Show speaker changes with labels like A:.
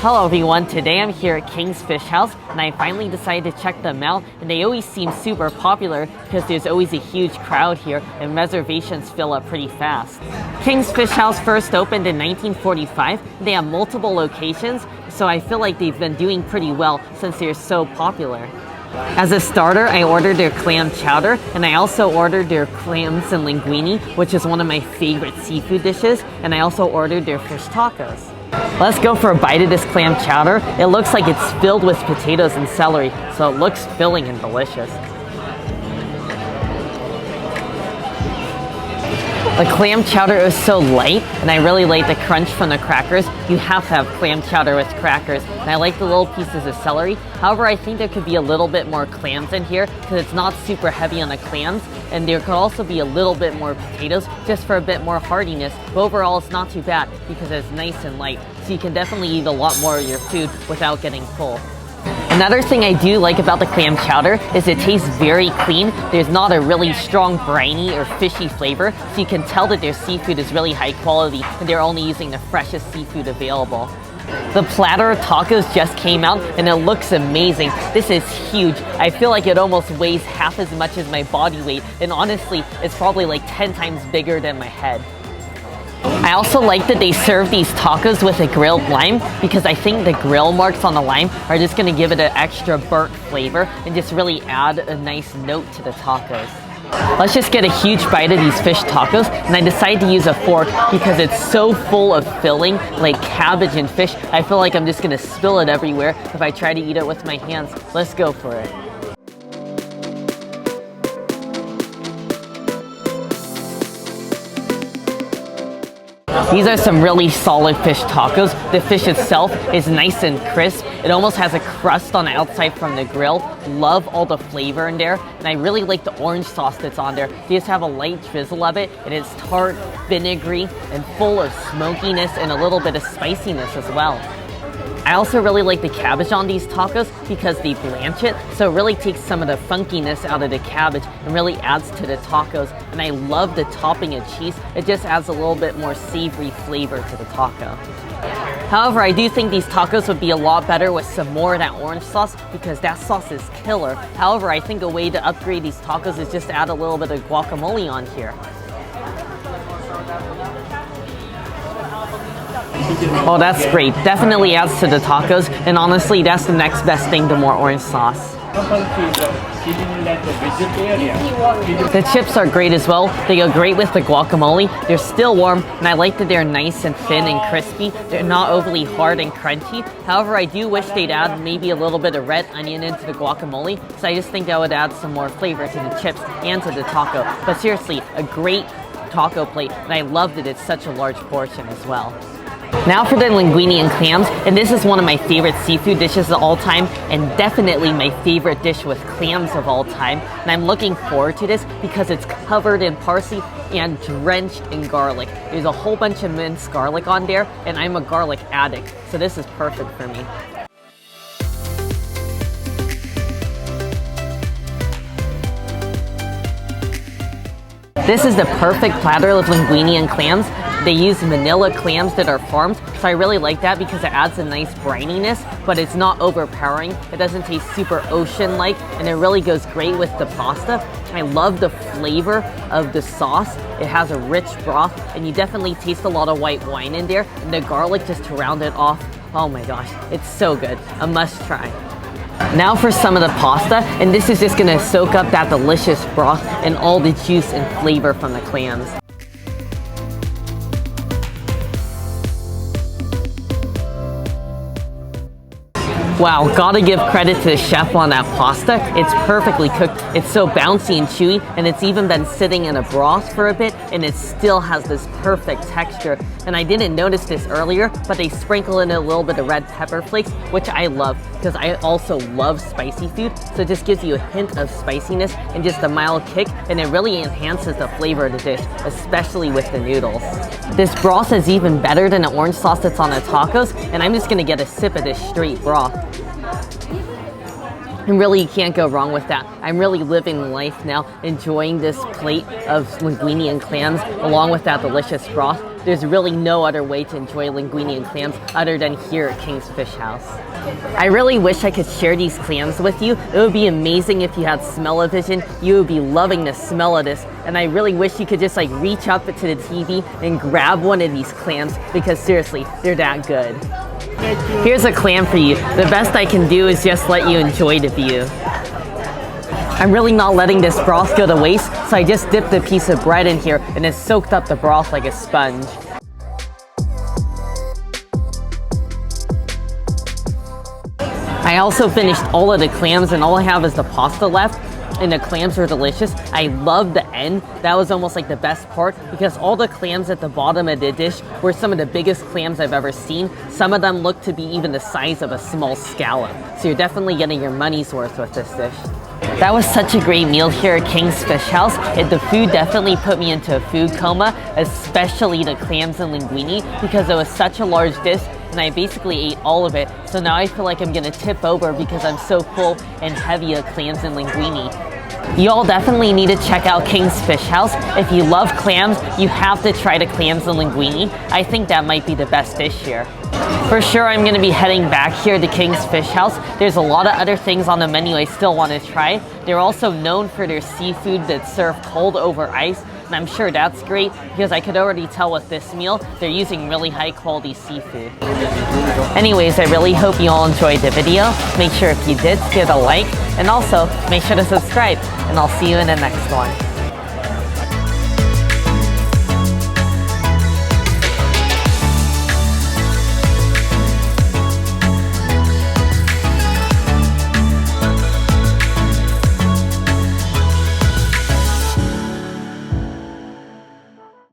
A: Hello everyone, today I'm here at King's Fish House and I finally decided to check them out, and they always seem super popular because there's always a huge crowd here and reservations fill up pretty fast. King's Fish House first opened in 1945. They have multiple locations, so I feel like they've been doing pretty well since they're so popular. As a starter, I ordered their clam chowder, and I also ordered their clams and linguini, which is one of my favorite seafood dishes, and I also ordered their fish tacos. Let's go for a bite of this clam chowder. It looks like it's filled with potatoes and celery, so it looks filling and delicious. The clam chowder is so light, and I really like the crunch from the crackers. You have to have clam chowder with crackers, and I like the little pieces of celery. However, I think there could be a little bit more clams in here because it's not super heavy on the clams, and there could also be a little bit more potatoes just for a bit more heartiness. But overall, it's not too bad because it's nice and light, so you can definitely eat a lot more of your food without getting full. Another thing I do like about the clam chowder is it tastes very clean. There's not a really strong briny or fishy flavor, so you can tell that their seafood is really high quality and they're only using the freshest seafood available. The platter of tacos just came out and it looks amazing. This is huge. I feel like it almost weighs half as much as my body weight, and honestly, it's probably like 10 times bigger than my head. I also like that they serve these tacos with a grilled lime because I think the grill marks on the lime are just going to give it an extra burnt flavor and just really add a nice note to the tacos. Let's just get a huge bite of these fish tacos, and I decided to use a fork because it's so full of filling, like cabbage and fish. I feel like I'm just going to spill it everywhere if I try to eat it with my hands. Let's go for it. These are some really solid fish tacos. The fish itself is nice and crisp. It almost has a crust on the outside from the grill. Love all the flavor in there, and I really like the orange sauce that's on there. They just have a light drizzle of it, and it's tart, vinegary, and full of smokiness and a little bit of spiciness as well. I also really like the cabbage on these tacos because they blanch it, so it really takes some of the funkiness out of the cabbage and really adds to the tacos. And I love the topping of cheese. It just adds a little bit more savory flavor to the taco. However, I do think these tacos would be a lot better with some more of that orange sauce because that sauce is killer. However, I think a way to upgrade these tacos is just to add a little bit of guacamole on here. Oh, that's great. Definitely adds to the tacos, and honestly, that's the next best thing to more orange sauce. The chips are great as well. They go great with the guacamole. They're still warm, and I like that they're nice and thin and crispy. They're not overly hard and crunchy. However, I do wish they'd add maybe a little bit of red onion into the guacamole, so I just think that would add some more flavor to the chips and to the taco. But seriously, a great taco plate, and I love that it's such a large portion as well. Now for the linguine clams, and this is one of my favorite seafood dishes of all time, and definitely my favorite dish with clams of all time. And I'm looking forward to this because it's covered in parsley and drenched in garlic. There's a whole bunch of minced garlic on there, and I'm a garlic addict, so this is perfect for me. This is the perfect platter of linguine clams. They use manila clams that are farmed, so I really like that because it adds a nice brininess, but it's not overpowering. It doesn't taste super ocean-like, and it really goes great with the pasta. I love the flavor of the sauce. It has a rich broth, and you definitely taste a lot of white wine in there, and the garlic just to round it off. Oh my gosh, it's so good. A must try. Now for some of the pasta, and this is just gonna soak up that delicious broth and all the juice and flavor from the clams. Wow, gotta give credit to the chef on that pasta. It's perfectly cooked. It's so bouncy and chewy, and it's even been sitting in a broth for a bit, and it still has this perfect texture. And I didn't notice this earlier, but they sprinkle in a little bit of red pepper flakes, which I love because I also love spicy food. So it just gives you a hint of spiciness and just a mild kick, and it really enhances the flavor of the dish, especially with the noodles. This broth is even better than the orange sauce that's on the tacos, and I'm just gonna get a sip of this straight broth. And really, you can't go wrong with that. I'm really living life now, enjoying this plate of linguine clams along with that delicious broth. there's really no other way to enjoy linguine and clams other than here at King's Fish House. I really wish I could share these clams with you. It would be amazing if you had smell-o-vision. You would be loving the smell of this. And I really wish you could just like reach up to the TV and grab one of these clams because seriously, they're that good. Here's a clam for you. The best I can do is just let you enjoy the view. I'm really not letting this broth go to waste, so I just dipped a piece of bread in here and it soaked up the broth like a sponge. I also finished all of the clams and all I have is the pasta left. And the clams are delicious. I love the end. That was almost like the best part because all the clams at the bottom of the dish were some of the biggest clams I've ever seen. Some of them look to be even the size of a small scallop. So you're definitely getting your money's worth with this dish. That was such a great meal here at King's Fish House. The food definitely put me into a food coma, especially the clams and linguine because it was such a large dish and I basically ate all of it. So now I feel like I'm gonna tip over because I'm so full and heavy of clams and linguine. You all definitely need to check out King's Fish House. If you love clams, you have to try the clams and linguine. I think that might be the best dish here. For sure, I'm going to be heading back here to King's Fish House. There's a lot of other things on the menu I still want to try. They're also known for their seafood that's served cold over ice. And I'm sure that's great because I could already tell with this meal, they're using really high quality seafood. Anyways, I really hope you all enjoyed the video. Make sure if you did, give it a like and also make sure to subscribe and I'll see you in the next one.